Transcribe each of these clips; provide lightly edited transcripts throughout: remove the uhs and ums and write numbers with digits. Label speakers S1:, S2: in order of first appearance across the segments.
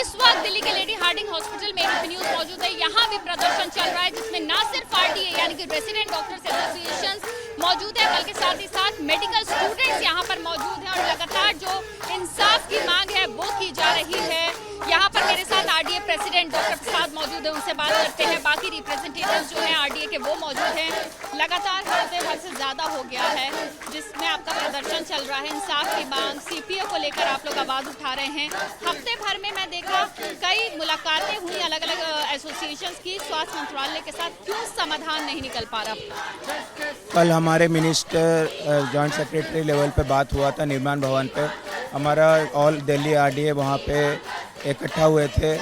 S1: इस वक्त दिल्ली के लेडी हार्डिंग हॉस्पिटल में एबीपी न्यूज मौजूद है। यहाँ भी प्रदर्शन चल रहा है जिसमें न सिर्फ आरडीए यानी कि रेसिडेंट डॉक्टर्स एसोसिएशन मौजूद है बल्कि साथ ही साथ मेडिकल स्टूडेंट्स यहाँ पर मौजूद हैं और लगातार जो इंसाफ की मांग है वो की जा रही है। यहाँ पर मेरे साथ आरडीए प्रेसिडेंट डॉक्टर प्रसाद मौजूद है, उनसे बात करते हैं। बाकी रिप्रेजेंटेटिव्स जो हैं आरडीए के वो मौजूद हैं। लगातार हद से ज़्यादा हो गया है जिसमें आपका प्रदर्शन चल रहा है। इंसाफ की मांग सीपीओ को लेकर आप लोग आवाज़ उठा रहे हैं। हफ्ते भर में मैं देखा कई मुलाकातें हुई अलग अलग एसोसिएशंस की स्वास्थ्य मंत्रालय के साथ, क्यों समाधान नहीं निकल पा रहा?
S2: कल हमारे मिनिस्टर जॉइंट सेक्रेटरी लेवल पे बात हुआ था निर्माण भवन पे। हमारा ऑल दिल्ली आरडीए वहाँ पे इकट्ठा हुए थे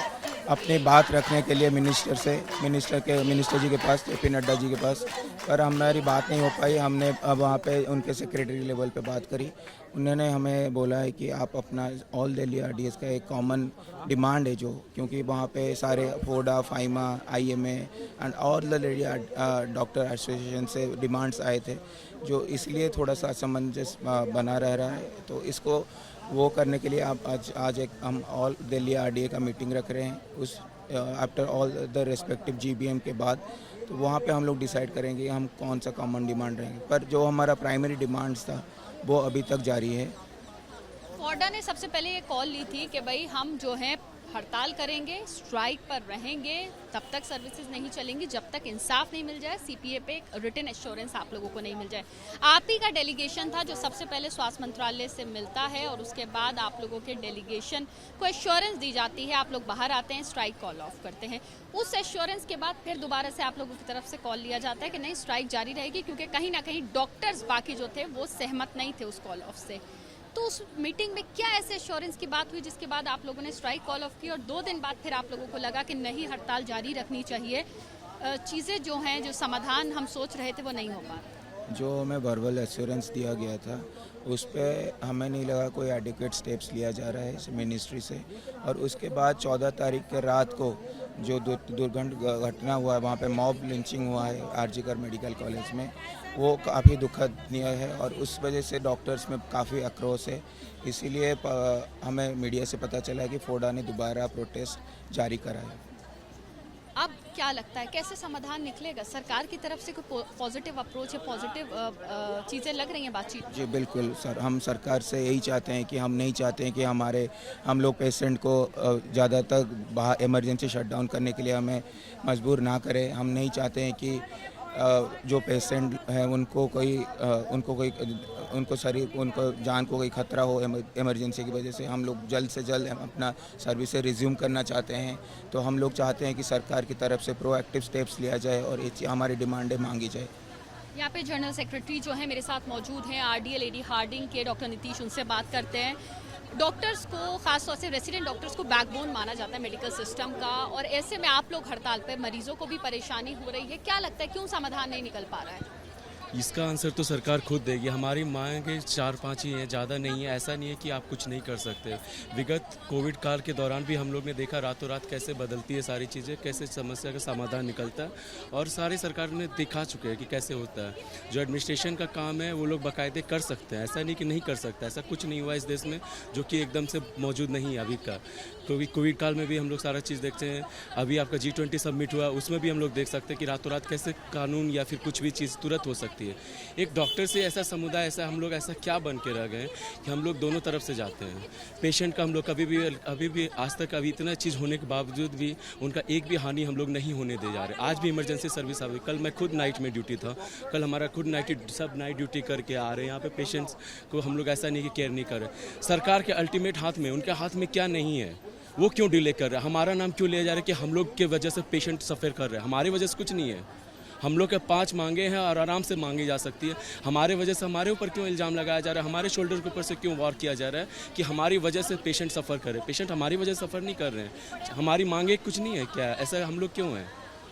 S2: अपनी बात रखने के लिए मिनिस्टर जी के पास, जेपी नड्डा जी के पास, पर हमारी बात नहीं हो पाई। हमने अब वहाँ पे उनके सेक्रेटरी लेवल पे बात करी। उन्होंने हमें बोला है कि आप अपना ऑल दिल्ली आरडीएस का एक कॉमन डिमांड है जो, क्योंकि वहाँ पे सारे FORDA, FAIMA, IMA and all the lady doctor association से डिमांड्स आए थे, जो इसलिए थोड़ा सा असमंजस बना रह रहा है। तो इसको वो करने के लिए आज एक हम ऑल दिल्ली आरडीए का मीटिंग रख रहे हैं। उस after all the respective GBM के बाद तो वहाँ पे हम लोग डिसाइड करेंगे हम कौन सा कॉमन डिमांड रहेंगे। पर जो हमारा प्राइमरी डिमांड्स था वो अभी तक जारी है।
S1: फोडा ने सबसे पहले ये कॉल ली थी कि भाई हम जो है हड़ताल करेंगे, स्ट्राइक पर रहेंगे, तब तक सर्विसेज नहीं चलेंगी जब तक इंसाफ नहीं मिल जाए, सीपीए पे एक रिटन एश्योरेंस आप लोगों को नहीं मिल जाए। आप ही का डेलीगेशन था जो सबसे पहले स्वास्थ्य मंत्रालय से मिलता है और उसके बाद आप लोगों के डेलीगेशन को एश्योरेंस दी जाती है। आप लोग बाहर आते हैं, स्ट्राइक कॉल ऑफ करते हैं। उस एश्योरेंस के बाद फिर दोबारा से आप लोगों की तरफ से कॉल लिया जाता है कि नहीं, स्ट्राइक जारी रहेगी, क्योंकि कहीं ना कहीं डॉक्टर्स बाकी जो थे वो सहमत नहीं थे उस कॉल ऑफ से। तो उस मीटिंग में क्या ऐसे एश्योरेंस की बात हुई जिसके बाद आप लोगों ने स्ट्राइक कॉल ऑफ की और 2 दिन बाद फिर आप लोगों को लगा कि नहीं, हड़ताल जारी रखनी चाहिए, चीज़ें जो हैं, जो समाधान हम सोच रहे थे वो नहीं हो पा रहा?
S2: जो हमें वर्बल एश्योरेंस दिया गया था उस पर हमें नहीं लगा कोई एडिक्वेट स्टेप्स लिया जा रहा है इस मिनिस्ट्री से। और उसके बाद 14 तारीख के रात को जो घटना हुआ है, वहाँ पे मॉब लिंचिंग हुआ है आरजीकर मेडिकल कॉलेज में, वो काफ़ी दुखदनीय है और उस वजह से डॉक्टर्स में काफ़ी आक्रोश है। इसीलिए हमें मीडिया से पता चला कि फोडा ने दोबारा प्रोटेस्ट जारी करा है।
S1: अब क्या लगता है कैसे समाधान निकलेगा? सरकार की तरफ से कोई पॉजिटिव अप्रोच है, पॉजिटिव चीज़ें लग रही हैं बातचीत?
S2: जी बिल्कुल सर, हम सरकार से यही चाहते हैं कि हम नहीं चाहते हैं कि हम लोग पेशेंट को ज़्यादा तक बाहर इमरजेंसी शटडाउन करने के लिए हमें मजबूर ना करें। हम नहीं चाहते हैं कि जो पेशेंट हैं उनको जान को कोई खतरा हो इमरजेंसी की वजह से। हम लोग जल्द से जल्द अपना सर्विस रिज्यूम करना चाहते हैं। तो हम लोग चाहते हैं कि सरकार की तरफ से प्रोएक्टिव स्टेप्स लिया जाए और ये हमारी डिमांडें मांगी जाए।
S1: यहाँ पे जनरल सेक्रेटरी जो है मेरे साथ मौजूद हैं आरडीए लेडी हार्डिंग के, डॉक्टर नीतीश, उनसे बात करते हैं। डॉक्टर्स को, खासतौर से रेसिडेंट डॉक्टर्स को बैकबोन माना जाता है मेडिकल सिस्टम का, और ऐसे में आप लोग हड़ताल पर, मरीजों को भी परेशानी हो रही है। क्या लगता है क्यों समाधान नहीं निकल पा रहा है?
S3: इसका आंसर तो सरकार खुद देगी। हमारी मांगें 4-5 ही हैं, ज़्यादा नहीं है। ऐसा नहीं है कि आप कुछ नहीं कर सकते। विगत कोविड काल के दौरान भी हम लोग ने देखा रातों रात कैसे बदलती है सारी चीज़ें, कैसे समस्या का समाधान निकलता है, और सारी सरकार ने दिखा चुके हैं कि कैसे होता है। जो एडमिनिस्ट्रेशन का काम है वो लोग बाकायदे कर सकते हैं, ऐसा नहीं कि नहीं कर सकता। ऐसा कुछ नहीं हुआ इस देश में जो कि एकदम से मौजूद नहीं है अभी का। कोविड काल में भी हम लोग सारा चीज़ देखते हैं। अभी आपका G20 सबमिट हुआ, उसमें भी हम लोग देख सकते हैं कि रातों रात कैसे कानून या फिर कुछ भी चीज़ तुरंत हो सकती है। एक डॉक्टर से ऐसा समुदाय, ऐसा हम लोग ऐसा क्या बन के रह गए कि हम लोग दोनों तरफ से जाते हैं। पेशेंट का हम लोग अभी भी आज तक अभी इतना चीज़ होने के बावजूद भी उनका एक भी हानि हम लोग नहीं होने दे जा रहे। आज भी इमरजेंसी सर्विस आ गई। कल मैं खुद नाइट में ड्यूटी था, कल हमारा खुद सब नाइट ड्यूटी करके आ रहे हैं यहाँ पे। पेशेंट्स को हम लोग ऐसा नहीं कि केयर नहीं कर रहे। सरकार के अल्टीमेट हाथ में, उनके हाथ में क्या नहीं है, वो क्यों डिले कर रहा है? हमारा नाम क्यों लिया जा रहा है कि हम लोग के वजह से पेशेंट सफ़र कर रहे हैं? हमारी वजह से कुछ नहीं है। हम लोग के 5 मांगे हैं और आराम से मांगी जा सकती है। हमारे वजह से हमारे ऊपर क्यों इल्ज़ाम लगाया जा रहा है? हमारे शोल्डर के ऊपर से क्यों वार किया जा रहा है कि हमारी वजह से पेशेंट सफ़र करे? पेशेंट हमारी वजह से सफ़र नहीं कर रहे हैं। हमारी मांगे कुछ नहीं है क्या? ऐसा हम लोग क्यों हैं?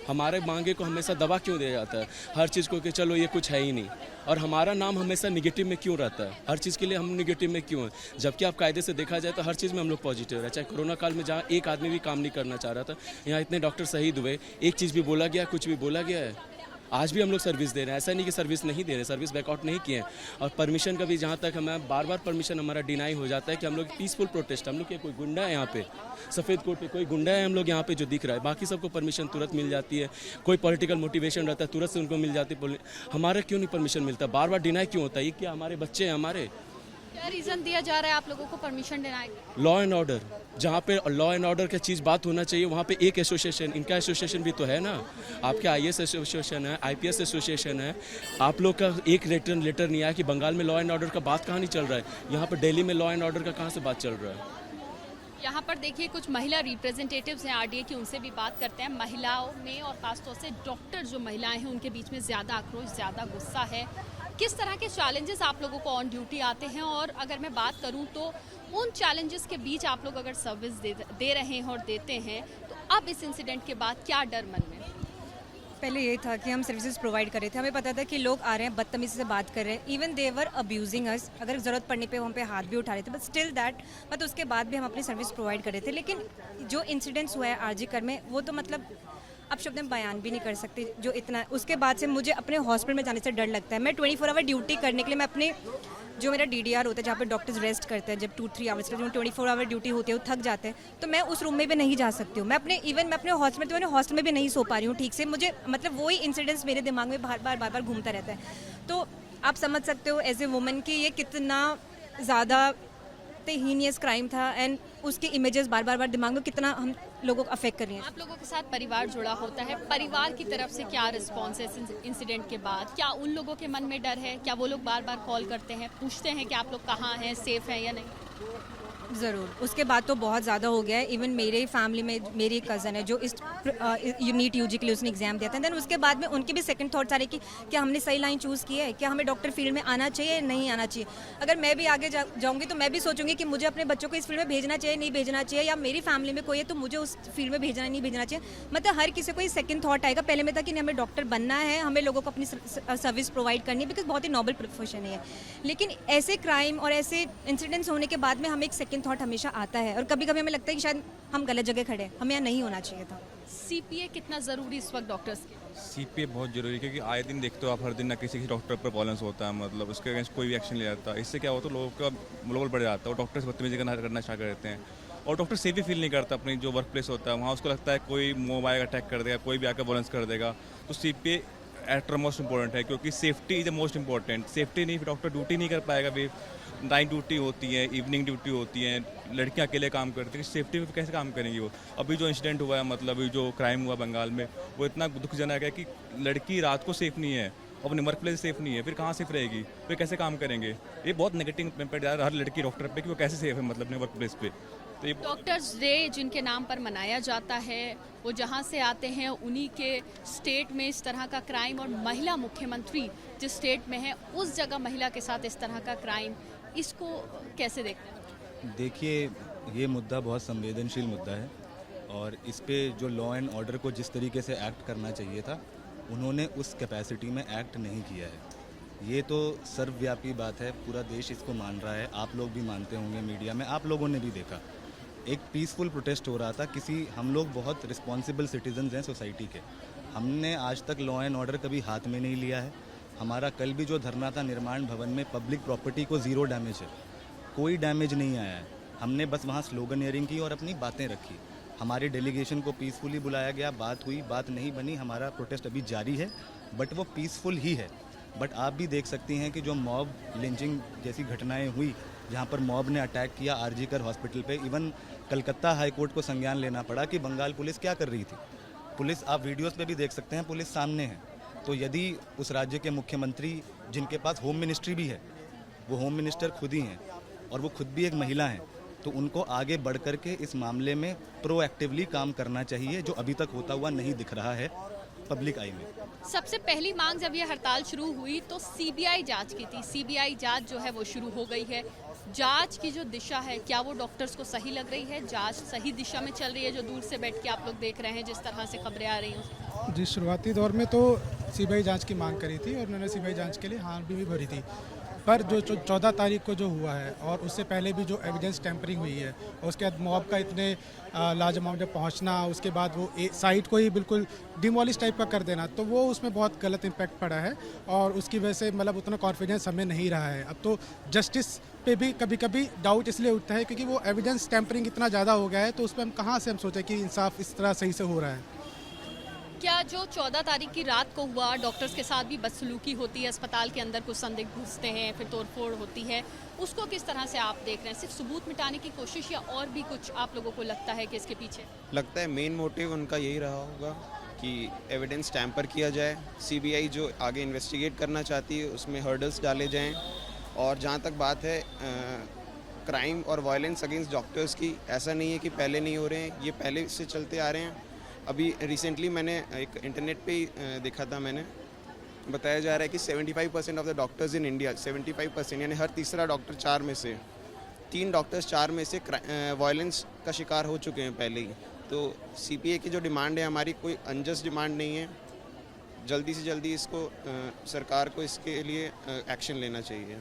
S3: हमारे मांगे को हमेशा दबा क्यों दिया जाता है हर चीज़ को कि चलो ये कुछ है ही नहीं, और हमारा नाम हमेशा निगेटिव में क्यों रहता है? हर चीज़ के लिए हम निगेटिव में क्यों हैं? जबकि आप कायदे से देखा जाए तो हर चीज़ में हम लोग पॉजिटिव है। चाहे कोरोना काल में जहाँ एक आदमी भी काम नहीं करना चाह रहा था, यहाँ इतने डॉक्टर शहीद हुए, एक चीज़ भी बोला गया, कुछ भी बोला गया है? आज भी हम लोग सर्विस दे रहे हैं, ऐसा नहीं कि सर्विस नहीं दे रहे, सर्विस बैकआउट नहीं किए हैं। और परमिशन का भी जहाँ तक हमें बार बार परमिशन हमारा डिनाई हो जाता है कि हम लोग पीसफुल प्रोटेस्ट, हम लोग के कोई गुंडा है यहाँ पे सफ़ेद कोट पे, कोई गुंडा है हम लोग यहाँ पे जो दिख रहा है, बाकी सबको परमिशन तुरंत मिल जाती है। कोई पॉलिटिकल मोटिवेशन रहता है तुरंत से उनको मिल जाती है, हमारा क्यों नहीं परमिशन मिलता, बार बार डिनाई क्यों होता है? ये क्या हमारे बच्चे हैं हमारे?
S1: क्या रीज़न दिया जा रहा है आप लोगों को permission deny?
S3: Law and order, जहाँ पे लॉ एंड ऑर्डर की चीज़ बात होना चाहिए वहाँ पे एक एसोसिएशन, इनका एसोसिएशन भी तो है ना, आपके आईएएस एसोसिएशन है, आईपीएस एसोसिएशन है, आप लोग का एक लेटर नहीं आया कि बंगाल में लॉ एंड ऑर्डर का बात कहाँ नहीं चल रहा है, यहाँ पर दिल्ली में लॉ एंड ऑर्डर का कहाँ से बात चल रहा है?
S1: यहाँ पर देखिए कुछ महिला रिप्रेजेंटेटिव्स हैं आरडीए की, उनसे भी बात करते हैं। महिलाओं में और खासतौर से डॉक्टर जो महिलाएं हैं उनके बीच में ज़्यादा आक्रोश, ज़्यादा गुस्सा है। किस तरह के चैलेंजेस आप लोगों को ऑन ड्यूटी आते हैं, और अगर मैं बात करूं तो उन चैलेंजेस के बीच आप लोग अगर सर्विस दे रहे हैं और देते हैं, तो अब इस इंसिडेंट के बाद क्या डर मन में?
S4: पहले ये था कि हम सर्विसेज प्रोवाइड कर रहे थे, हमें पता था कि लोग आ रहे हैं बदतमीजी से बात कर रहे हैं, इवन देवर अब्यूजिंग अस, अगर ज़रूरत पड़ने पे वो हम पे हाथ भी उठा रहे थे, बट स्टिल दैट मतलब उसके बाद भी हम अपनी सर्विस प्रोवाइड कर रहे थे। लेकिन जो इंसिडेंट्स हुआ है आरजी कर में, वो तो मतलब अब शब्द में बयान भी नहीं कर सकते। जो इतना उसके बाद से मुझे अपने हॉस्पिटल में जाने से डर लगता है। मैं 24 आवर ड्यूटी करने के लिए मैं अपने जो मेरा डीडीआर होता है जहाँ पर डॉक्टर्स रेस्ट करते हैं, जब 2-3 आवर्स का जो 24 आवर ड्यूटी होती है वो थक जाते हैं, तो मैं उस रूम में भी नहीं जा सकती हूँ। मैं अपने हॉस्टल में भी नहीं सो पा रही हूँ ठीक से। मुझे मतलब वही इंसिडेंट्स मेरे दिमाग में बार बार घूमता रहता है। तो आप समझ सकते हो एज ए वुमन कि ये कितना ज़्यादा हीनियस क्राइम था, एंड उसके इमेजेस बार दिमाग में कितना हम लोगों को अफेक्ट कर रही हैं।
S1: आप लोगों के साथ परिवार जुड़ा होता है, परिवार की तरफ से क्या रिस्पॉन्स है इस इंसिडेंट के बाद? क्या उन लोगों के मन में डर है? क्या वो लोग बार बार कॉल करते हैं, पूछते हैं कि आप लोग कहाँ हैं, सेफ हैं या नहीं?
S4: ज़रूर, उसके बाद तो बहुत ज़्यादा हो गया है। इवन मेरे फैमिली में मेरी कज़न है जो इस नीट यूजी के लिए उसने एग्ज़ाम दिया था, देन उसके बाद में उनके भी सेकंड थॉट्स आ रहे कि क्या हमने सही लाइन चूज़ की है, क्या हमें डॉक्टर फील्ड में आना चाहिए नहीं आना चाहिए। अगर मैं भी आगे जाऊँगी तो मैं भी सोचूंगी कि मुझे अपने बच्चों को इस फील्ड में भेजना चाहिए नहीं भेजना चाहिए, या मेरी फैमिली में कोई है तो मुझे उस फील्ड में भेजना नहीं भेजना चाहिए। मतलब हर किसी को ये सेकंड थॉट आएगा। पहले में था कि नहीं हमें डॉक्टर बनना है, हमें लोगों को अपनी सर्विस प्रोवाइड करनी है, बिकॉज बहुत ही नोबल प्रोफेशन है। लेकिन ऐसे क्राइम और ऐसे इंसिडेंट्स होने के बाद में हमें एक सेकंड थॉट हमेशा आता है, और कभी कभी हमें लगता है कि शायद हम गलत जगह खड़े हैं, हमें यहाँ नहीं होना चाहिए था।
S1: सीपीए कितना ज़रूरी इस वक्त डॉक्टर्स के?
S5: सीपीए बहुत ज़रूरी है, क्योंकि आए दिन देखते हो आप, हर दिन ना किसी डॉक्टर पर वायलेंस होता है, मतलब उसके अगेंस्ट कोई भी एक्शन ले जाता है। इससे क्या होता है, लोगों का मनोबल बढ़ जाता है और डॉक्टर से बदतमीजी करना स्टार्ट कर देते हैं, और डॉक्टर सेफ भी फील नहीं करता अपनी जो वर्क प्लेस होता है वहाँ। उसको लगता है कोई मोब आएगा अटैक कर देगा, कोई भी आकर वायलेंस कर देगा। तो सीपीए एट मोस्ट इंपॉर्टेंट है, क्योंकि safety is the most important. Safety नहीं, फिर डॉक्टर ड्यूटी नहीं कर पाएगा। भी नाइट ड्यूटी होती है, इवनिंग ड्यूटी होती है, लड़कियां अकेले काम करती हैं, सेफ्टी में कैसे काम करेंगी वो? अभी जो इंसिडेंट हुआ है, मतलब अभी जो क्राइम हुआ बंगाल में, वो इतना दुखजनक है कि लड़की रात को सेफ नहीं है, अपने वर्क प्लेस सेफ नहीं है, फिर कहाँ सेफ रहेगी, फिर कैसे काम करेंगे? ये बहुत नेगेटिव इम्पैक्ट आ रहा है हर लड़की डॉक्टर पे कि वो कैसे सेफ है, मतलब अपने वर्क प्लेस पे। तो ये
S1: डॉक्टर्स डे जिनके नाम पर मनाया जाता है, वो जहाँ से आते हैं उन्हीं के स्टेट में इस तरह का क्राइम, और महिला मुख्यमंत्री जिस स्टेट में है उस जगह महिला के साथ इस तरह का क्राइम, इसको कैसे देखते हैं?
S6: देखिए, ये मुद्दा बहुत संवेदनशील मुद्दा है, और इस पे जो लॉ एंड ऑर्डर को जिस तरीके से एक्ट करना चाहिए था, उन्होंने उस कैपेसिटी में एक्ट नहीं किया है। ये तो सर्वव्यापी बात है, पूरा देश इसको मान रहा है, आप लोग भी मानते होंगे, मीडिया में आप लोगों ने भी देखा। एक पीसफुल प्रोटेस्ट हो रहा था, हम लोग बहुत रिस्पॉन्सिबल सिटीजन्स हैं सोसाइटी के, हमने आज तक लॉ एंड ऑर्डर कभी हाथ में नहीं लिया है। हमारा कल भी जो धरना था निर्माण भवन में, पब्लिक प्रॉपर्टी को ज़ीरो डैमेज है, कोई डैमेज नहीं आया है। हमने बस वहाँ स्लोगनियरिंग की और अपनी बातें रखी। हमारे डेलीगेशन को पीसफुली बुलाया गया, बात हुई, बात नहीं बनी, हमारा प्रोटेस्ट अभी जारी है, बट वो पीसफुल ही है। बट आप भी देख सकती हैं कि जो मॉब लिंचिंग जैसी घटनाएं हुई, जहाँ पर मॉब ने अटैक किया आरजी कर हॉस्पिटल पे, इवन कलकत्ता हाई कोर्ट को संज्ञान लेना पड़ा कि बंगाल पुलिस क्या कर रही थी। पुलिस, आप वीडियोस पे भी देख सकते हैं, पुलिस सामने है। तो यदि उस राज्य के मुख्यमंत्री, जिनके पास होम मिनिस्ट्री भी है, वो होम मिनिस्टर खुद ही हैं और वो खुद भी एक महिला हैं, तो उनको आगे बढ़ कर के इस मामले में प्रोएक्टिवली काम करना चाहिए, जो अभी तक होता हुआ नहीं दिख रहा है पब्लिक आई में।
S1: सबसे पहली मांग जब ये हड़ताल शुरू हुई तो सीबीआई जांच की थी। सीबीआई जांच जो है वो शुरू हो गई है। जांच की जो दिशा है, क्या वो डॉक्टर्स को सही लग रही है? जांच सही दिशा में चल रही है? जो दूर से बैठ के आप लोग देख रहे हैं, जिस तरह से खबरें आ रही हैं।
S7: जी, शुरुआती दौर में तो सीबीआई जांच की मांग करी थी और उन्होंने सीबीआई जांच के लिए हाँ भी भरी थी। पर जो 14 तारीख को जो हुआ है और उससे पहले भी जो एविडेंस टैंपरिंग हुई है और उसके बाद मॉब का इतने लार्ज अमाउंट में पहुंचना, उसके बाद वो साइट को ही बिल्कुल डिमोलिश टाइप का कर देना, तो वो उसमें बहुत गलत इम्पैक्ट पड़ा है और उसकी वजह से मतलब उतना कॉन्फिडेंस हमें नहीं रहा है। अब तो जस्टिस पे भी कभी कभी डाउट इसलिए उठता है क्योंकि वो एविडेंस टैंपरिंग इतना ज़्यादा हो गया है, तो उस पर हम कहाँ से हम सोचें कि इंसाफ इस तरह सही से हो रहा है।
S1: क्या जो 14 तारीख की रात को हुआ, डॉक्टर्स के साथ भी बदसलूकी होती है, अस्पताल के अंदर कुछ संदिग्ध घुसते हैं, फिर तोड़फोड़ होती है, उसको किस तरह से आप देख रहे हैं? सिर्फ सबूत मिटाने की कोशिश या और भी कुछ आप लोगों को लगता है कि इसके पीछे?
S8: लगता है मेन मोटिव उनका यही रहा होगा कि एविडेंस टैम्पर किया जाए, सीबीआई जो आगे इन्वेस्टिगेट करना चाहती है उसमें हर्डल्स डाले जाएं। और जहाँ तक बात है क्राइम और वायलेंस अगेंस्ट डॉक्टर्स की, ऐसा नहीं है कि पहले नहीं हो रहे हैं, ये पहले से चलते आ रहे हैं। अभी रिसेंटली मैंने एक इंटरनेट पे ही देखा था, मैंने बताया जा रहा है कि 75% of the doctors in India, 75% यानी हर तीसरा डॉक्टर 4 में से 3 डॉक्टर्स 4 में से वायलेंस का शिकार हो चुके हैं पहले ही। तो सीपीए की जो डिमांड है हमारी कोई अनजस्ट डिमांड नहीं है, जल्दी से जल्दी इसको सरकार को इसके लिए एक्शन लेना चाहिए।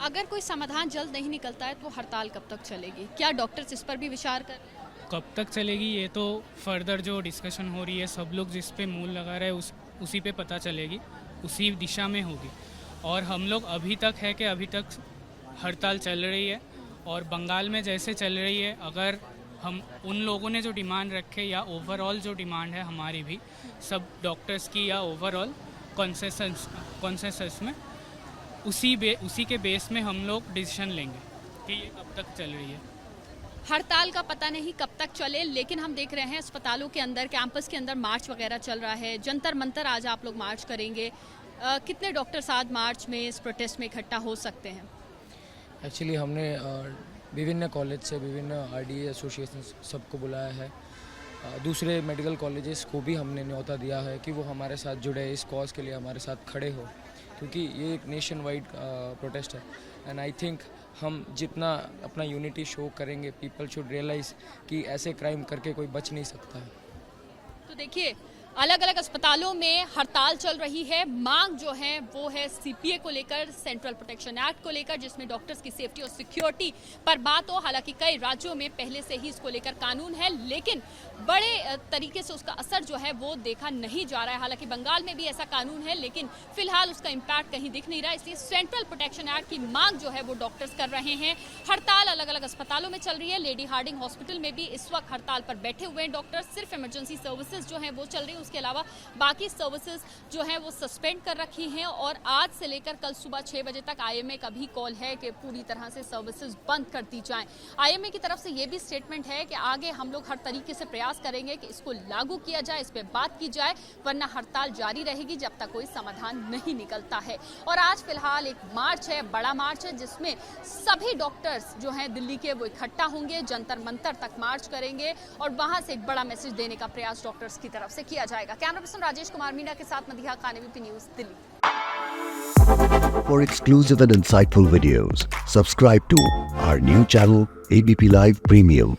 S1: अगर कोई समाधान जल्द नहीं निकलता है तो हड़ताल कब तक चलेगी? क्या डॉक्टर्स इस पर भी विचार कर रहे हैं?
S9: कब तक चलेगी ये तो फर्दर जो डिस्कशन हो रही है, सब लोग जिस पे मूल लगा रहे हैं उसी पे पता चलेगी, उसी दिशा में होगी। और हम लोग अभी तक है कि अभी तक हड़ताल चल रही है और बंगाल में जैसे चल रही है, अगर हम उन लोगों ने जो डिमांड रखे या ओवरऑल जो डिमांड है हमारी भी सब डॉक्टर्स की या ओवरऑल कॉन्सेंसस में उसी के बेस में हम लोग डिसीजन लेंगे कि ये कब तक चल रही है।
S1: हड़ताल का पता नहीं कब तक चले, लेकिन हम देख रहे हैं अस्पतालों के अंदर, कैंपस के अंदर मार्च वगैरह चल रहा है। जंतर मंतर आज आप लोग मार्च करेंगे, कितने डॉक्टर्स आज मार्च में इस प्रोटेस्ट में इकट्ठा हो सकते हैं?
S10: एक्चुअली हमने विभिन्न कॉलेज से, विभिन्न आरडीए एसोसिएशन सबको बुलाया है। दूसरे मेडिकल कॉलेजेस को भी हमने न्योता दिया है कि वो हमारे साथ जुड़े, इस कॉज के लिए हमारे साथ खड़े हो, क्योंकि ये एक नेशन वाइड प्रोटेस्ट है। एंड आई थिंक हम जितना अपना यूनिटी शो करेंगे, पीपल शुड रियलाइज़ कि ऐसे क्राइम करके कोई बच नहीं सकता है।
S1: तो देखिए, अलग अलग अस्पतालों में हड़ताल चल रही है। मांग जो है वो है सीपीए को लेकर, सेंट्रल प्रोटेक्शन एक्ट को लेकर, जिसमें डॉक्टर्स की सेफ्टी और सिक्योरिटी पर बात हो। हालांकि कई राज्यों में पहले से ही इसको लेकर कानून है, लेकिन बड़े तरीके से उसका असर जो है वो देखा नहीं जा रहा है। हालांकि बंगाल में भी ऐसा कानून है, लेकिन फिलहाल उसका इम्पैक्ट कहीं दिख नहीं रहा है। इसलिए सेंट्रल प्रोटेक्शन एक्ट की मांग जो है वो डॉक्टर्स कर रहे हैं। हड़ताल अलग अलग अस्पतालों में चल रही है। लेडी हार्डिंग हॉस्पिटल में भी इस वक्त हड़ताल पर बैठे हुए हैं डॉक्टर्स। सिर्फ इमरजेंसी सर्विसेज जो है वो चल रही है, उसके अलावा बाकी सर्विसेज जो है वो सस्पेंड कर रखी हैं। और आज से लेकर कल सुबह 6 बजे तक आईएमए का भी कॉल है कि पूरी तरह से सर्विसेज बंद कर दी जाएं। आईएमए की तरफ से ये भी स्टेटमेंट है कि आगे हम लोग हर तरीके से प्रयास करेंगे कि इसको लागू किया जाए, इस पे बात की जाए, वरना हड़ताल जारी रहेगी जब तक कोई समाधान नहीं निकलता है। और आज फिलहाल एक मार्च है, बड़ा मार्च है, जिसमें सभी डॉक्टर्स जो हैं दिल्ली के वो इकट्ठा होंगे, जंतर मंतर तक मार्च करेंगे और वहां से एक बड़ा मैसेज देने का प्रयास डॉक्टर्स की तरफ से किया जाएगा। कैमरा पर्सन राजेश कुमार मीना के साथ Madiha Khan, ABP news, Delhi.
S11: For exclusive and insightful videos, subscribe to our new channel ABP Live Premium.